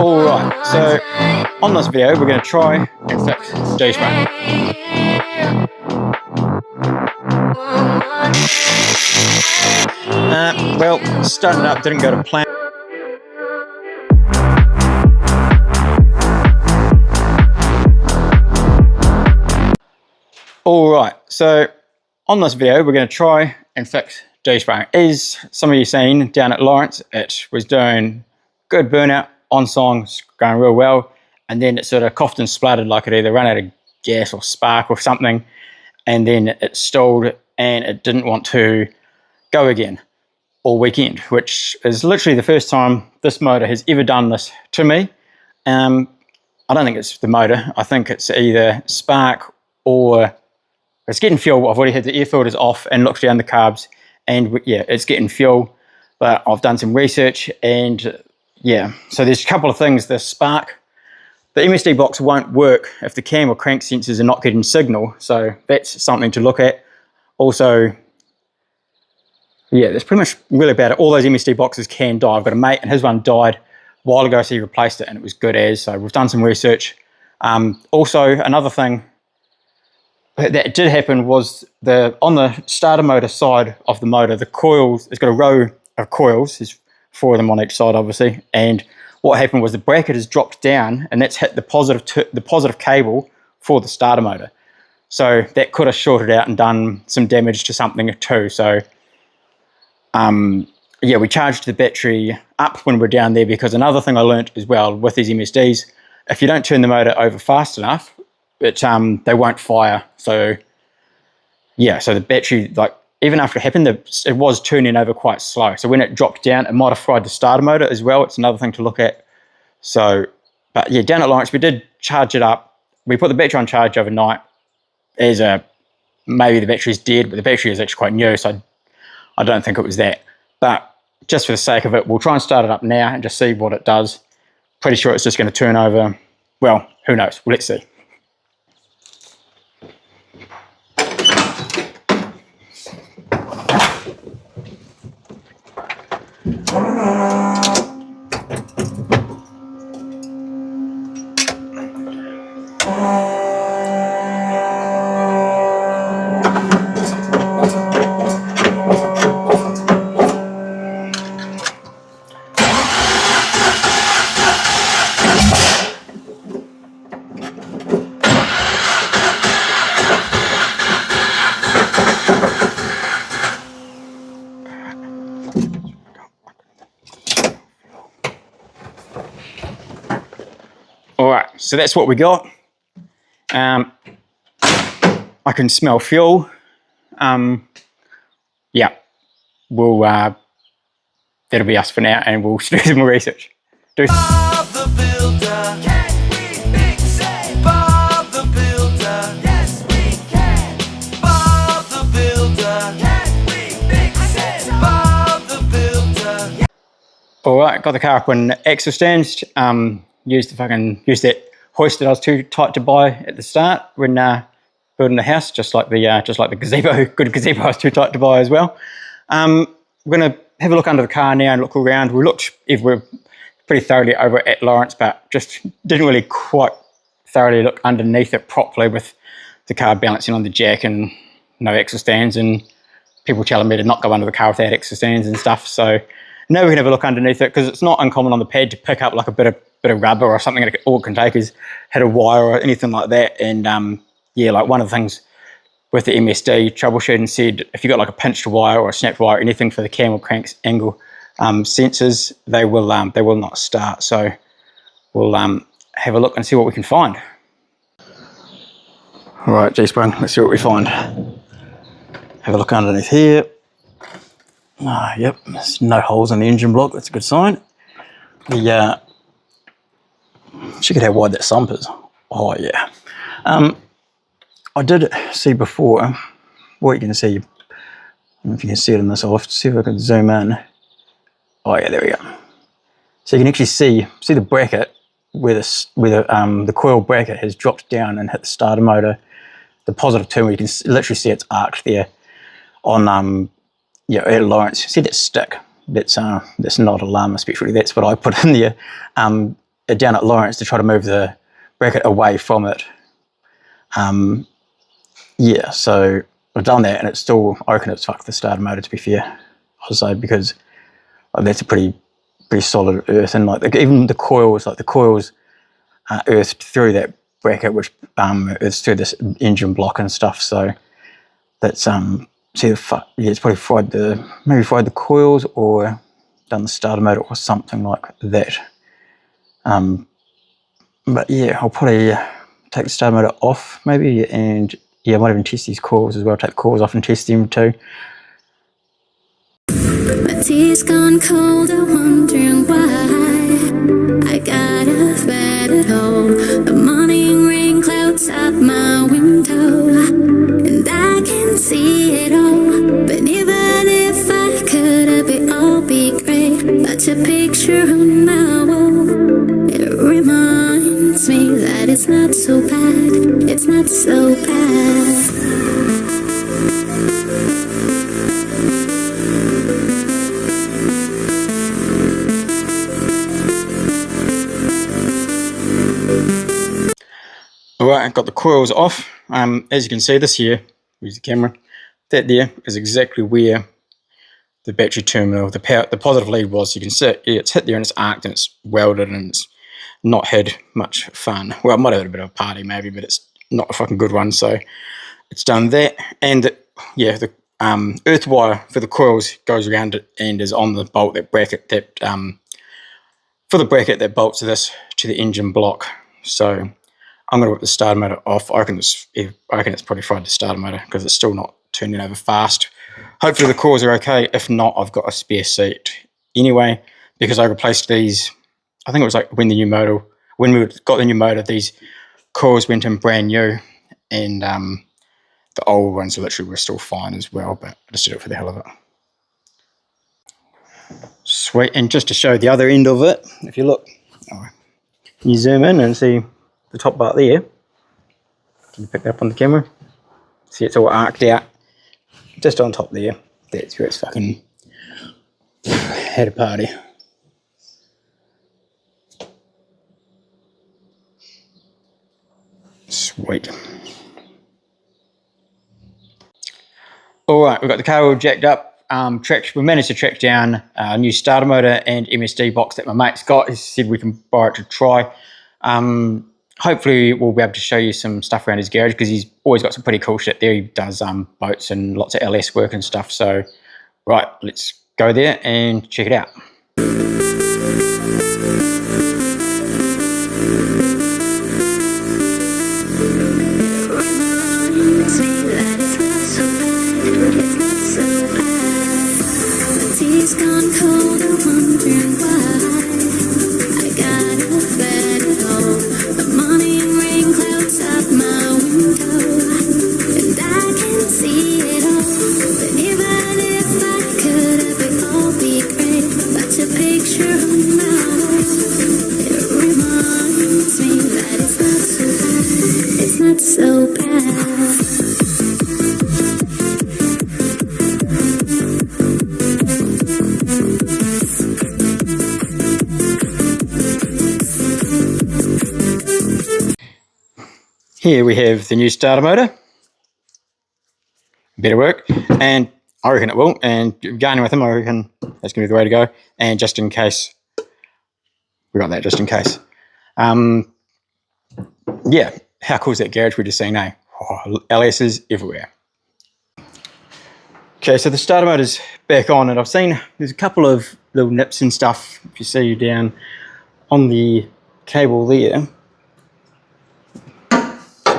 Alright, so on this video we're going to try and fix DSPRNG. Well, started up, didn't go to plan. Alright, so on this video we're going to try and fix DSPRNG. As some of you seen down at Lawrence, it was doing good burnout on songs, going real well, and then it sort of coughed and spluttered like it either ran out of gas or spark or something, and then it stalled and it didn't want to go again all weekend, which is literally the first time this motor has ever done this to me. I don't think it's the motor. I think it's either spark or it's getting fuel. I've already had the air filters off and looked down the carbs, and yeah, it's getting fuel. But I've done some research, and yeah, so there's a couple of things. The spark, the MSD box won't work if the cam or crank sensors are not getting signal, so that's something to look at. Also, yeah, that's pretty much really about it. All those MSD boxes can die. I've got a mate and his one died a while ago, so he replaced it and it was good as. So we've done some research. Also, another thing that did happen was on the starter motor side of the motor, the coils, it's got a row of coils. There's 4 of them on each side, obviously. And what happened was the bracket has dropped down, and that's hit the positive cable for the starter motor. So that could have shorted out and done some damage to something too. So yeah, we charged the battery up when we're down there, because another thing I learned as well with these MSDs, if you don't turn the motor over fast enough, they won't fire. So yeah, so the battery, like, even after it happened, it was turning over quite slow. So when it dropped down, it might have fried the starter motor as well. It's another thing to look at. So, but yeah, down at Lawrence, we did charge it up. We put the battery on charge overnight maybe the battery's dead, but the battery is actually quite new, so I don't think it was that. But just for the sake of it, we'll try and start it up now and just see what it does. Pretty sure it's just going to turn over. Well, who knows? Well, let's see. Alright, so that's what we got. I can smell fuel. Yeah, that'll be us for now, and we'll do some more research. Bob the Builder, can we fix it? Bob the Builder, yes we can. Bob the Builder, can we fix it? Bob the Builder. Yeah. Alright, got the car up on axle stands. Used that hoist that I was too tight to buy at the start when building the house, just like the gazebo, good gazebo I was too tight to buy as well. We're gonna have a look under the car now and look around. We're pretty thoroughly over at Lawrence, but just didn't really quite thoroughly look underneath it properly with the car balancing on the jack and no axle stands, and people telling me to not go under the car without axle stands and stuff. So now we can have a look underneath it, because it's not uncommon on the pad to pick up like a bit of rubber or something that all it can take is hit a wire or anything like that. And yeah, like one of the things with the MSD troubleshooting said, if you've got like a pinched wire or a snapped wire, anything for the cam or crank angle sensors, they will not start. So we'll have a look and see what we can find. All right, DSPRNG, let's see what we find. Have a look underneath here. Yep, there's no holes in the engine block. That's a good sign. Check out how wide that sump is. Oh yeah. I did see before, what you can see, I don't know if you can see it in this, I'll have to see if I can zoom in. Oh yeah, there we go. So you can actually see the bracket where the coil bracket has dropped down and hit the starter motor. The positive terminal, you can literally see it's arced there on at Lawrence. See that stick? That's not alarm especially. That's what I put in there. down at Lawrence to try to move the bracket away from it. Yeah, so I've done that, and it's still, I reckon it's fucked the starter motor, to be fair, I'd say, because that's a pretty solid earth, and like even the coils, like the coils are earthed through that bracket, which earths through this engine block and stuff. So that's it's probably maybe fried the coils or done the starter motor or something like that. But yeah, I'll probably take the starter motor off maybe, and yeah, I might even test these coils as well. Take the coils off and test them too. My tea's gone cold, I'm wondering why I got a thread at home. The morning rain clouds up my window, and I can see it all. But even if I could, it'd all be great. That's a picture on my wall. It reminds me that it's not so bad. It's not so bad. Alright, I've got the coils off. As you can see, this here, use the camera, that there is exactly where the battery terminal, the positive lead was. You can see it, it's hit there and it's arced and it's welded and it's not had much fun. Well, it might have had a bit of a party maybe, but it's not a fucking good one. So it's done that. And yeah, the earth wire for the coils goes around it and is on the bolt, that bracket, that for the bracket that bolts to the engine block. So I'm going to whip the starter motor off. I reckon it's probably fried the starter motor because it's still not turning over fast. Hopefully the coils are okay. If not, I've got a spare seat anyway, because I replaced these. I think it was like when we got the new motor, these coils went in brand new, and the old ones literally were still fine as well, but I just did it for the hell of it. Sweet. And just to show the other end of it, if you look, you zoom in and see the top part there. Can you pick that up on the camera? See, it's all arced out just on top there. That's where it's fucking had a party. Sweet. Alright, we've got the car all jacked up. We managed to track down a new starter motor and MSD box that my mate's got. He said we can borrow it to try. Hopefully we'll be able to show you some stuff around his garage, because he's always got some pretty cool shit there. He does boats and lots of LS work and stuff. So, right, let's go there and check it out. It's gone cold, I'm wondering why I got a thread at home. The morning rain clouds up my window, and I can see it all. But even if I could, it would all be great. That's a picture on my wall. It reminds me that it's not so bad. It's not so bad. Here we have the new starter motor. Better work, and I reckon it will. And going with him, I reckon that's going to be the way to go. And just in case, we got that just in case. Yeah, how cool is that garage we just seen, eh? Oh, LS's everywhere. Okay, so the starter motor's back on, and I've seen there's a couple of little nips and stuff. If you see down on the cable there.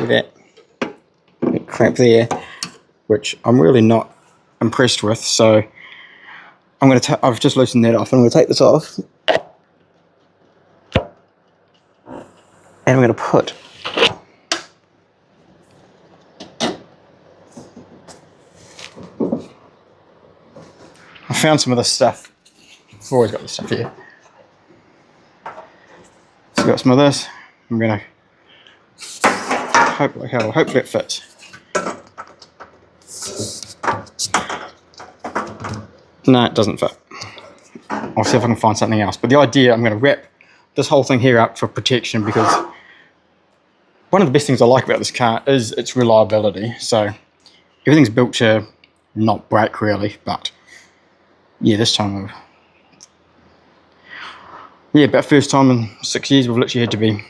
That clamp there, which I'm really not impressed with, so I've just loosened that off, and I'm going to take this off, and I'm going to put I found some of this stuff. I've always got this stuff here, so I've got some of this. I'm going to hopefully it fits. No, it doesn't fit. I'll see if I can find something else. But the idea, I'm going to wrap this whole thing here up for protection, because one of the best things I like about this car is its reliability. So everything's built to not break really, but yeah, this time about first time in 6 years we've literally had to be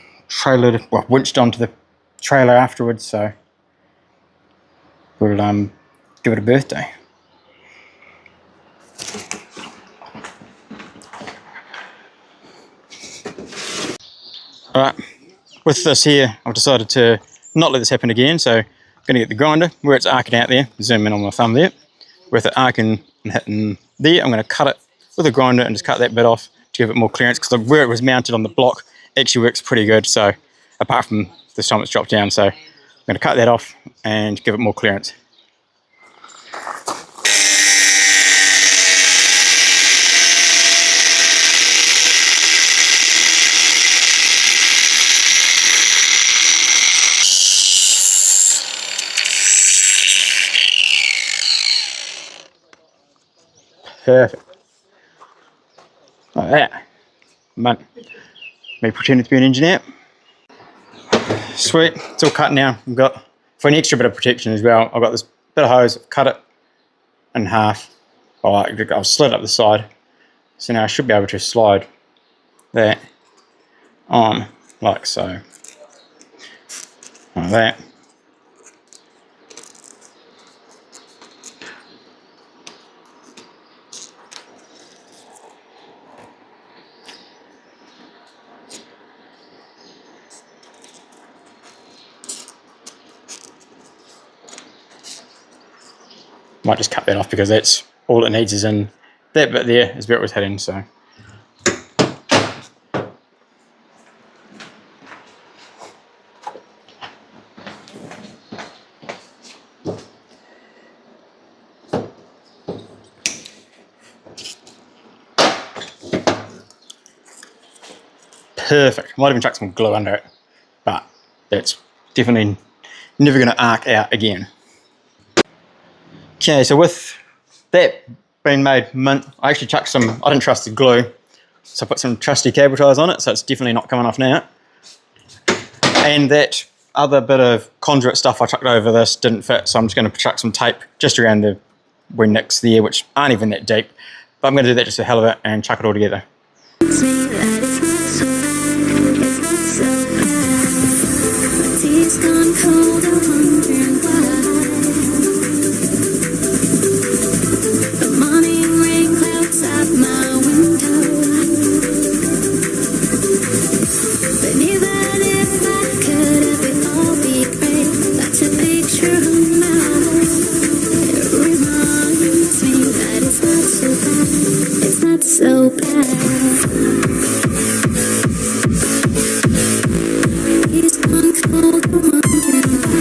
winched onto the trailer afterwards, so we'll give it a birthday. Alright, with this here, I've decided to not let this happen again, so I'm going to get the grinder where it's arcing out there, zoom in on my thumb there, with it arcing and hitting there. I'm going to cut it with a grinder and just cut that bit off to give it more clearance, because where it was mounted on the block actually works pretty good, so apart from this time it's dropped down, so I'm going to cut that off and give it more clearance. Perfect. Like that. Man, me pretending to be an engineer. Sweet, it's all cut now. I've got, for an extra bit of protection as well, I've got this bit of hose, I've cut it in half. I've slid up the side. So now I should be able to slide that on like so. Like that. Might just cut that off because that's all it needs is in that bit there is where it was hitting, so. Perfect. Might even chuck some glue under it, but that's definitely never going to arc out again. Okay, so with that being made mint, I actually chucked some, I didn't trust the glue, so I put some trusty cable ties on it, so it's definitely not coming off now. And that other bit of conduit stuff I chucked over this didn't fit, so I'm just going to chuck some tape just around the where nicks there, which aren't even that deep. But I'm going to do that just for the hell of it and chuck it all together. So bad. He's gone cold, wondering why.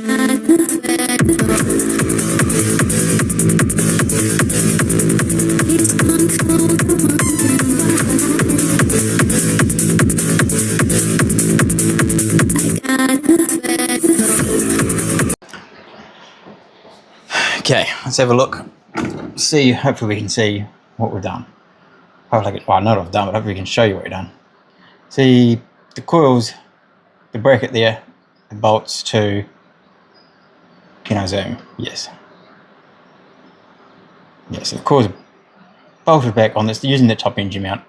I got the bad hope. He's gone cold, wondering why. I got the bad hope. Okay, let's have a look. See, hopefully we can see what we've done. Hopefully, well, not what I've done, but hopefully we can show you what we've done. See, the coils, the bracket there, the bolts to, can I zoom? Yes. Yeah, so the coils are bolted back on this, using the top engine mount.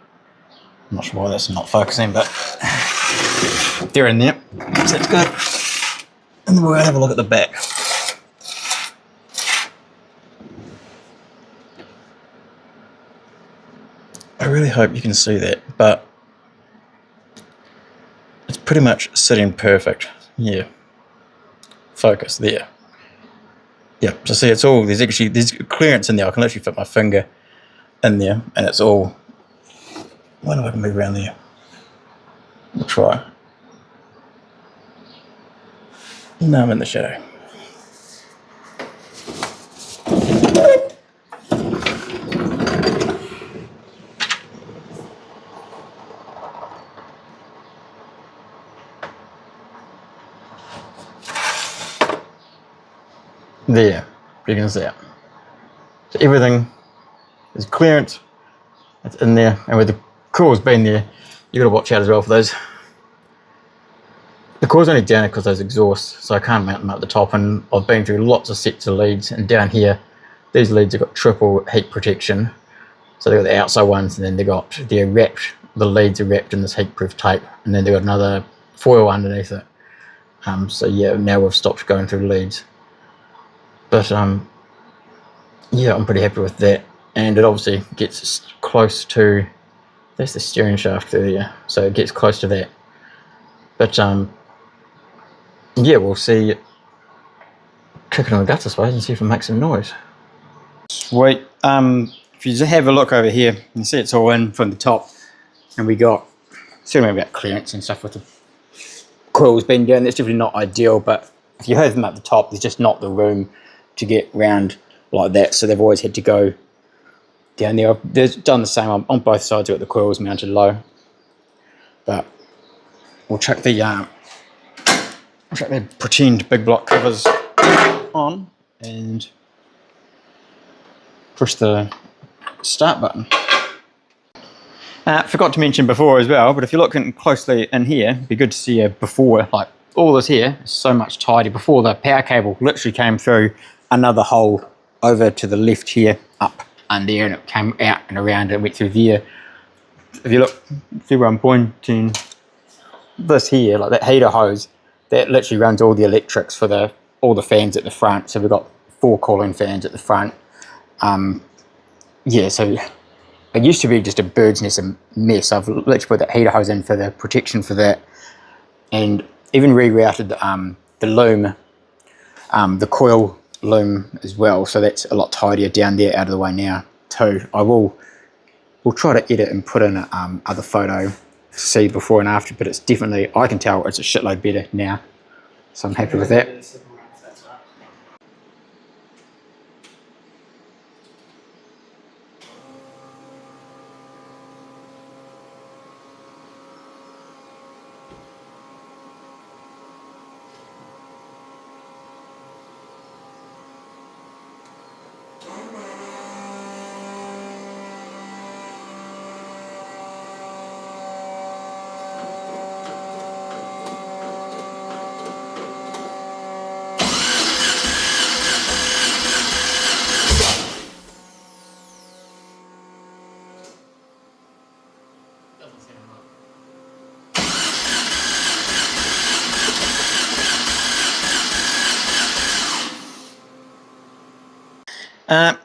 I'm not sure why that's not focusing, but they're in there, so that's good. And then we'll have a look at the back. I really hope you can see that, but it's pretty much sitting perfect. Yeah. Focus there. Yeah, so see it's all, there's clearance in there. I can literally fit my finger in there and it's all, I wonder if I can move around there. We'll try. No, I'm in the shadow. There, you can see it. So everything there's clearance that's in there, and with the coils being there, you got to watch out as well for those. The coil's only down because those exhausts, so I can't mount them at the top, and I've been through lots of sets of leads, and down here, these leads have got triple heat protection. So they've got the outside ones, and then the leads are wrapped in this heat-proof tape, and then they've got another foil underneath it. So yeah, now we've stopped going through leads. But yeah, I'm pretty happy with that. And it obviously gets close to, that's the steering shaft there, so it gets close to that. But yeah, we'll see it kicking on the guts, I suppose, and see if it makes some noise. Sweet. If you just have a look over here, you can see it's all in from the top, and we got certainly about clearance and stuff with the coils being down. That's definitely not ideal, but if you have them at the top, there's just not the room to get round like that, so they've always had to go down there. They've done the same on both sides. We've got the coils mounted low, but we'll chuck the pretend big block covers on and push the start button. Forgot to mention before as well, but if you're looking closely in here, it'd be good to see before, like all this here is so much tidier. Before, the power cable literally came through another hole over to the left here, up and there, and it came out and around and went through there. If you look, see where I'm pointing, this here, like that heater hose, that literally runs all the electrics for all the fans at the front. So we've got 4 cooling fans at the front. Yeah, so it used to be just a bird's nest of mess. I've literally put that heater hose in for the protection for that, and even rerouted the loom, the coil loom as well. So that's a lot tidier down there, out of the way now too. We'll try to edit and put in a other photo to see before and after, but it's definitely, I can tell it's a shitload better now. So I'm happy with that.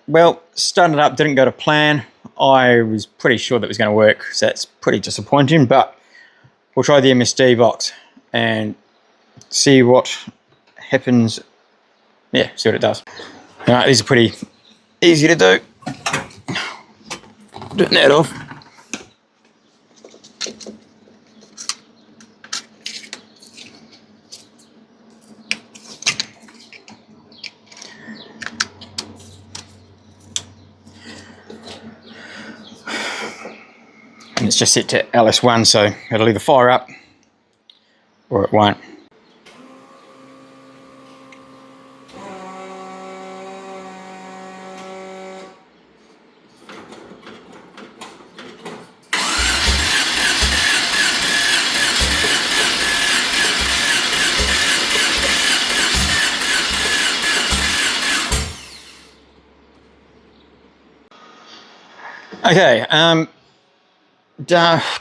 Well, starting it up didn't go to plan. I was pretty sure that it was going to work, so that's pretty disappointing, but we'll try the MSD box and see what happens. Yeah, see what it does. Alright, these are pretty easy to do. Getting that off. And it's just set to LS1, so it'll either fire up or it won't. Okay,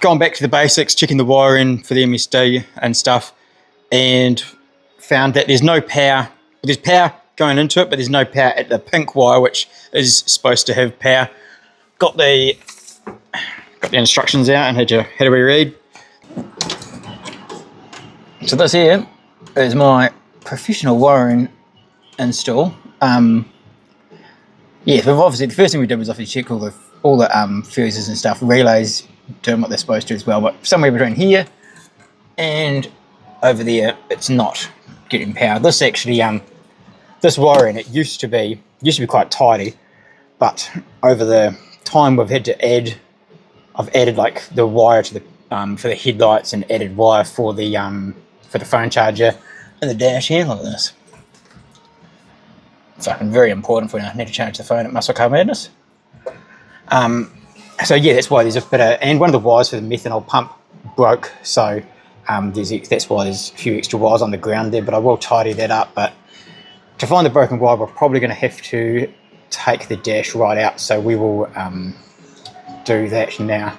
gone back to the basics, checking the wiring for the MSD and stuff, and found that there's no power. There's power going into it, but there's no power at the pink wire, which is supposed to have power. Got the instructions out and had to reread. So this here is my professional wiring install. Yeah, but obviously the first thing we did was obviously check all the fuses and stuff, relays doing what they're supposed to as well, but somewhere between here and over there, it's not getting power. This actually, this wiring, it used to be quite tidy, but over the time I've added like the wire to the for the headlights, and added wire for the phone charger and the dash here. Look at this. Fucking very important for when I need to charge the phone at Muscle Car Madness. So yeah, that's why there's a bit of, and one of the wires for the methanol pump broke, so that's why there's a few extra wires on the ground there, but I will tidy that up. But to find the broken wire, we're probably going to have to take the dash right out, so we will do that now.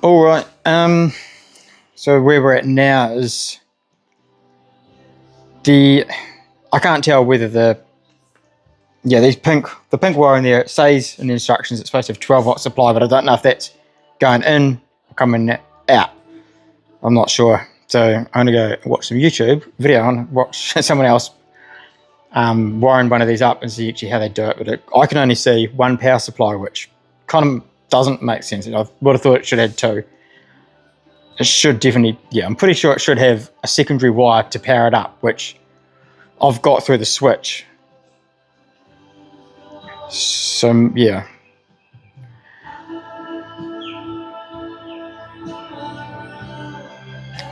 All right, so where we're at now is I can't tell whether the pink wire in there, it says in the instructions it's supposed to have 12-volt supply, but I don't know if that's going in or coming out. I'm not sure. So I'm going to go watch some YouTube video and watch someone else wiring one of these up and see actually how they do it. But I can only see one power supply, which kind of doesn't make sense. I would have thought it should have two. It should definitely, yeah, I'm pretty sure it should have a secondary wire to power it up, which I've got through the switch. So, yeah.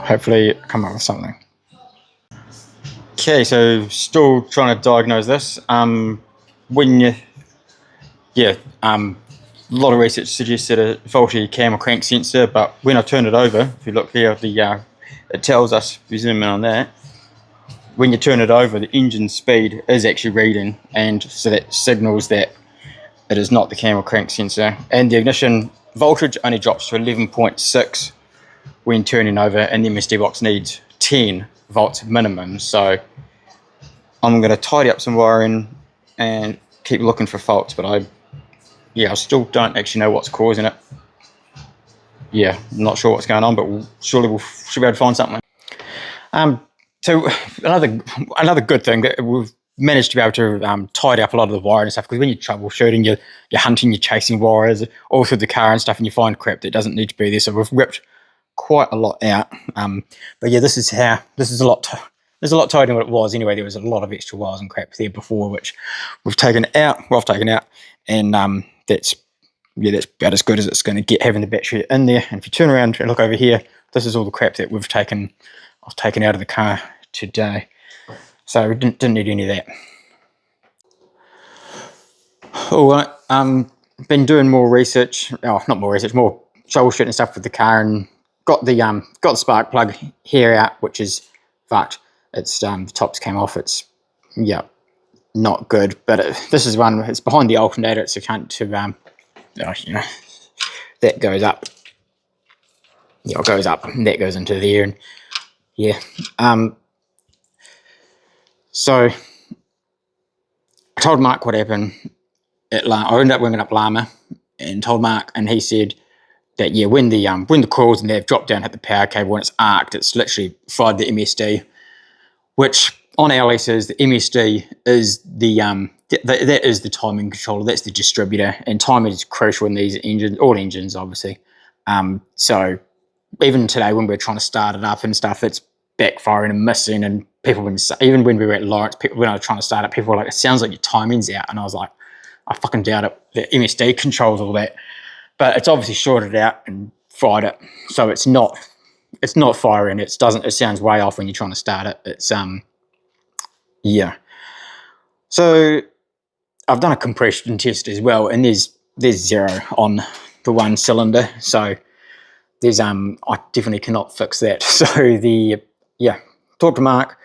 Hopefully come up with something. Okay, so still trying to diagnose this. A lot of research suggested a faulty cam or crank sensor, but when I turn it over, if you look here, it tells us, if you zoom in on that, when you turn it over, the engine speed is actually reading, and so that signals that it is not the cam or crank sensor. And the ignition voltage only drops to 11.6 when turning over, and the MSD box needs 10 volts minimum. So I'm going to tidy up some wiring and keep looking for faults, but I still don't actually know what's causing it. Yeah, I'm not sure what's going on, but surely we should be able to find something. So another good thing that we've managed to be able to tidy up a lot of the wiring and stuff, because when you're troubleshooting, you're hunting, you're chasing wires all through the car and stuff, and you find crap that doesn't need to be there. So we've ripped quite a lot out. But yeah, there's a lot tighter than what it was anyway. There was a lot of extra wires and crap there before, which we've taken out. And that's about as good as it's going to get, having the battery in there. And if you turn around and look over here, this is all the crap that I've taken out of the car today. So we didn't need any of that. All right, been doing more research. Oh, not more research, more troubleshooting stuff with the car, and got the spark plug here out, which is fucked. It's the tops came off. It's not good, but this is one. It's behind the alternator. It's a cunt to that goes up. Yeah, it goes up. And that goes into there, and yeah. So I told Mark what happened. I ended up ringing up Llama and told Mark, and he said that when the coils and they've dropped down, hit the power cable, when it's arced, it's literally fried the MSD. Which on our leases, the MSD is that is the timing controller. That's the distributor, and timing is crucial in these engines, all engines, obviously. So even today, when we're trying to start it up and stuff, it's backfiring and missing. And people, even when we were at Lawrence, when I was trying to start it, people were like, "It sounds like your timing's out," and I was like, "I fucking doubt it. The MSD controls all that." But it's obviously shorted out and fried it, so it's not firing. It sounds way off when you're trying to start it. It's So I've done a compression test as well, and there's 0 on the one cylinder. So there's I definitely cannot fix that. So talked to Mark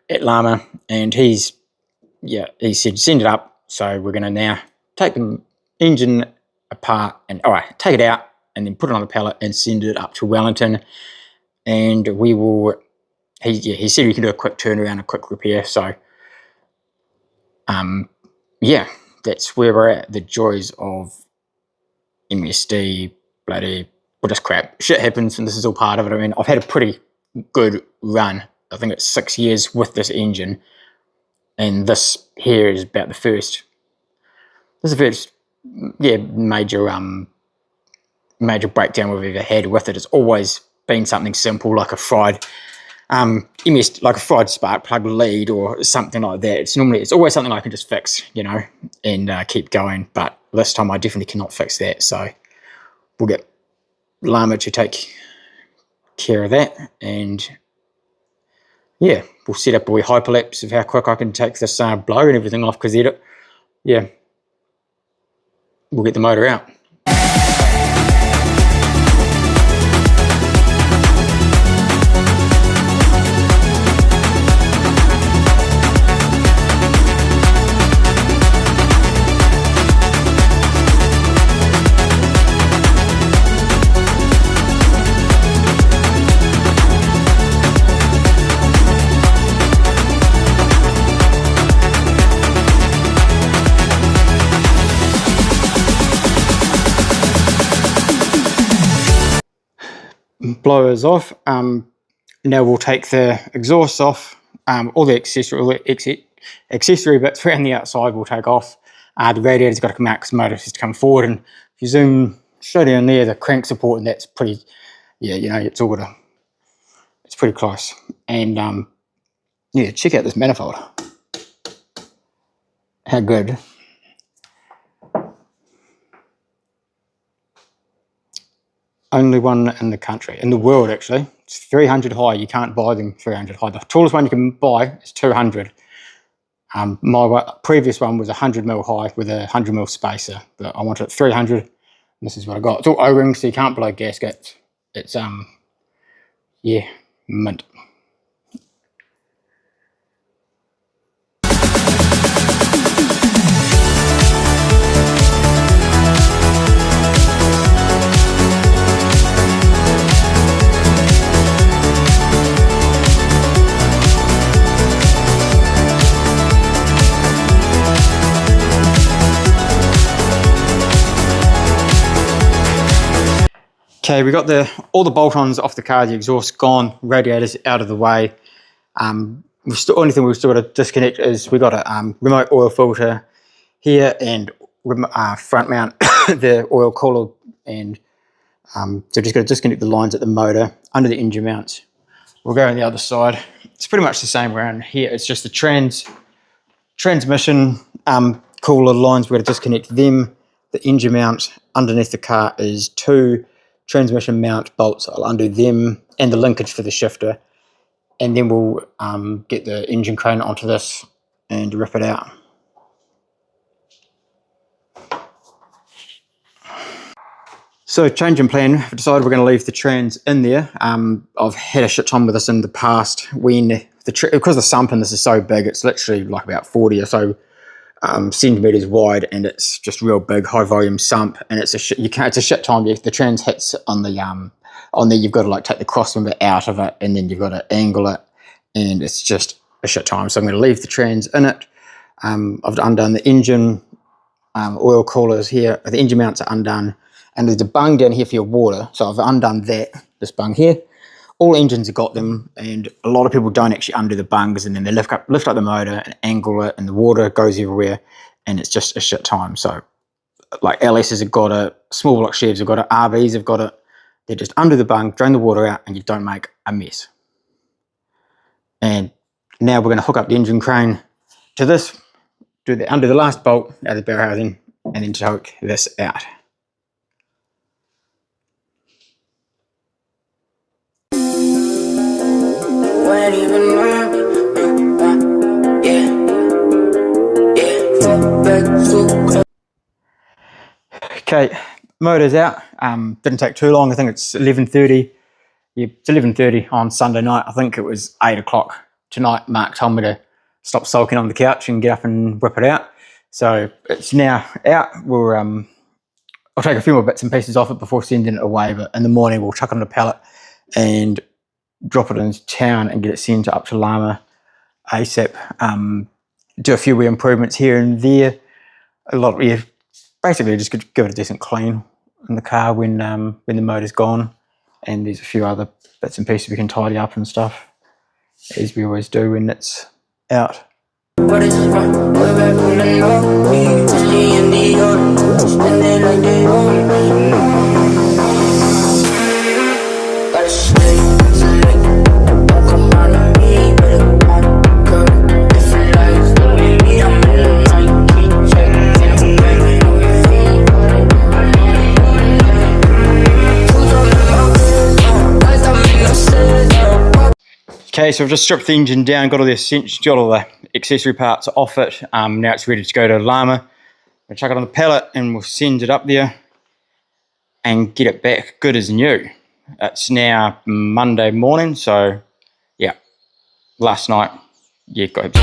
at Llama, and he said send it up. So we're gonna now take the engine apart and take it out and then put it on a pallet and send it up to Wellington. And we will. He said we can do a quick turnaround, a quick repair. So, that's where we're at. The joys of MSD, just crap. Shit happens, and this is all part of it. I mean, I've had a pretty good run. I think it's 6 years with this engine, and this here is about the first. This is the first yeah, major breakdown we've ever had with it. It's always been something simple like a fried like a fried spark plug lead or something like that. It's always something I can just fix, you know, and keep going. But this time I definitely cannot fix that, so we'll get Llama to take care of that, and yeah, we'll set up a wee hyperlapse of how quick I can take this blow and everything off, because yeah, we'll get the motor out. Blowers off. Now we'll take the exhaust off, all the accessory bits around the outside we'll take off. The radiator's got to come out because the motor has to come forward, and if you zoom straight down there, the crank support, and that's pretty, yeah, you know, it's pretty close. And yeah, check out this manifold. How good. Only one in the country, in the world actually. It's 300 high. You can't buy them 300 high. The tallest one you can buy is 200. My previous one was 100mm high with a 100mm spacer, but I wanted 300. And this is what I got. It's all O-ring, so you can't blow gaskets. It's yeah, mint. Okay, we got all the bolt-ons off the car, the exhaust gone, radiators out of the way. Only thing we've still got to disconnect is we got a remote oil filter here, and front mount the oil cooler, and so just got to disconnect the lines at the motor under the engine mounts. We'll go on the other side. It's pretty much the same around here. It's just the transmission cooler lines. We're going to disconnect them. The engine mount underneath the car is 2 transmission mount bolts. I'll undo them and the linkage for the shifter, and then we'll get the engine crane onto this and rip it out. So change in plan, I've decided we're going to leave the trans in there. I've had a shit time with this in the past when because the sump in this is so big, it's literally like about 40 or so centimeters wide, and it's just real big, high volume sump, and it's a shit time. The trans hits on there, you've got to like take the cross member out of it, and then you've got to angle it, and it's just a shit time. So I'm going to leave the trans in it. I've undone the engine oil coolers here. The engine mounts are undone, and there's a bung down here for your water. So I've undone this bung here. All engines have got them, and a lot of people don't actually undo the bungs, and then they lift up the motor and angle it, and the water goes everywhere, and it's just a shit time. So like LSs have got it, small block Chevs have got it, RVs have got it. They just undo the bung, drain the water out, and you don't make a mess. And now we're going to hook up the engine crane to this, undo the last bolt out of the barrel housing, and then choke this out. Okay, motor's out. Didn't take too long. I think it's 11:30. Yeah, it's 11:30 on Sunday night. I think it was 8 o'clock tonight. Mark told me to stop sulking on the couch and get up and whip it out. So it's now out. I'll take a few more bits and pieces off it before sending it away, but in the morning we'll chuck it on a pallet and drop it into town and get it sent up to Llama ASAP. Do a few wee improvements here and there. Basically just give it a decent clean in the car when the motor's gone, and there's a few other bits and pieces we can tidy up and stuff, as we always do when it's out. What is it from? We're back from the north. It's me and Dior. Spend it like they own me. Gotta stay, select. Don't come round to me, better pop, girl. Different lives, me, I'm in the night. Keep checking, baby, on your feet. Who's on my bed? Lights, I'm in the set. Okay, so I've just stripped the engine down, got all the accessory parts off it. Now it's ready to go to Llama. We'll chuck it on the pallet and we'll send it up there and get it back good as new. It's now Monday morning, so yeah, last night, yeah, got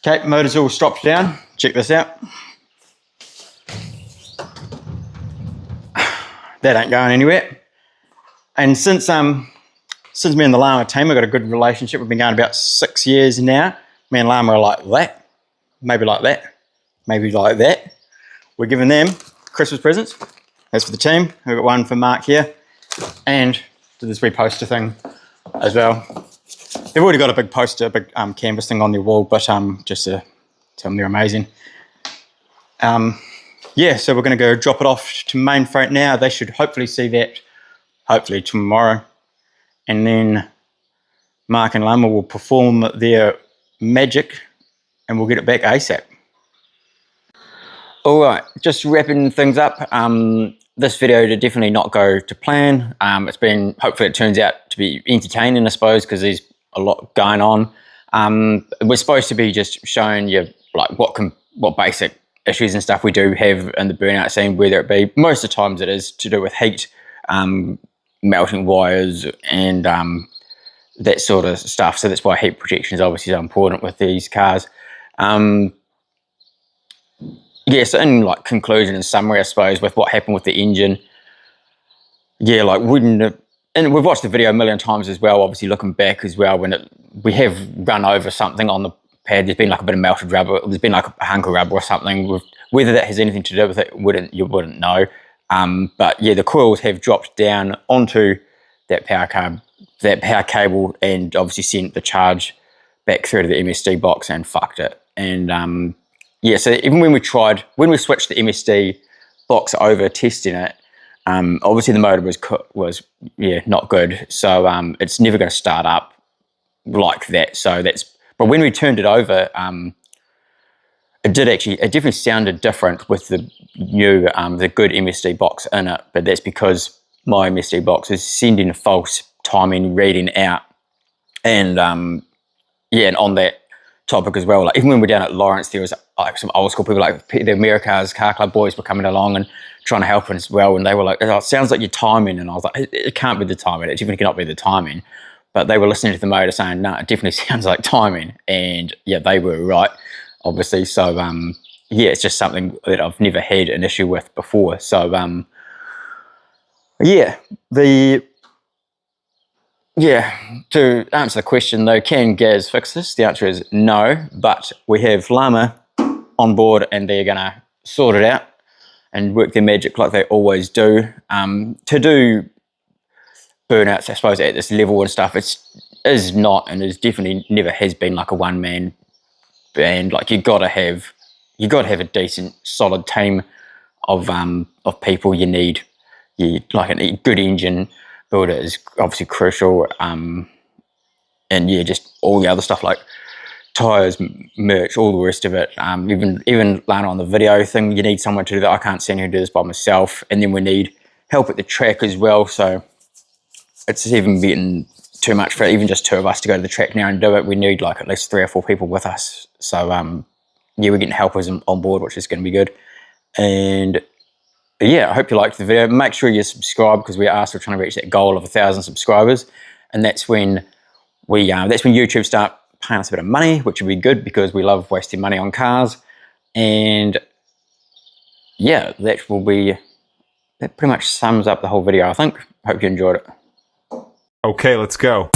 okay, motor's all stopped down. Check this out. That ain't going anywhere. And since me and the Llama team have got a good relationship, we've been going about 6 years now. Me and Llama are like that, maybe like that, maybe like that. We're giving them Christmas presents. That's for the team. We've got one for Mark here, and did this wee poster thing as well. They've already got a big poster, a big canvas thing on their wall, but just to tell them they're amazing. Yeah, so we're going to go drop it off to main freight now. They should hopefully see that, hopefully tomorrow. And then Mark and Llama will perform their magic and we'll get it back ASAP. All right, just wrapping things up. This video did definitely not go to plan. Hopefully it turns out to be entertaining, I suppose, because there's a lot going on. We're supposed to be just showing you like what basic issues and stuff we do have in the burnout scene, whether it be, most of the times it is to do with heat, melting wires and that sort of stuff. So that's why heat protection is obviously so important with these cars. Yeah, so in like conclusion and summary, I suppose, with what happened with the engine, yeah, like and we've watched the video a million times as well, obviously looking back as well, when we have run over something on the pad, there's been like a bit of melted rubber, there's been like a hunk of rubber or something. Whether that has anything to do with it, you wouldn't know. But yeah, the coils have dropped down onto that power cable, and obviously sent the charge back through to the MSD box and fucked it. And yeah, so even when we switched the MSD box over testing it, obviously the motor was not good. So it's never going to start up like that. So but when we turned it over, it definitely sounded different with the new, the good MSD box in it. But that's because my MSD box is sending a false timing reading out. And yeah, and on that topic as well, like even when we're down at Lawrence, there was like some old school people, like the Americas Car Club boys, were coming along and trying to help us as well, and they were like, "Oh, it sounds like you're timing," and I was like, "It can't be the timing. It definitely cannot be the timing." But they were listening to the motor saying, "No, it definitely sounds like timing," and yeah, they were right, obviously. So yeah, it's just something that I've never had an issue with before. So yeah, to answer the question though, can Gaz fix this? The answer is no, but we have Llama on board and they're going to sort it out and work their magic like they always do. To do burnouts, I suppose, at this level and stuff, is not, and is definitely never has been like a one-man band. Like you got to have a decent, solid team of people. You need like a good engine builder is obviously crucial, and yeah, just all the other stuff like tires, merch, all the rest of it. Even Lana on the video thing, you need someone to do that. I can't stand here to do this by myself. And then we need help at the track as well. So it's even getting too much for even just two of us to go to the track now and do it. We need like at least 3 or 4 people with us. So yeah, we're getting helpers on board, which is going to be good. And yeah, I hope you liked the video. Make sure you subscribe, because we're trying to reach that goal of 1,000 subscribers, and that's when YouTube start paying us a bit of money, which would be good because we love wasting money on cars. And yeah, that pretty much sums up the whole video, I think. Hope you enjoyed it. Okay, let's go.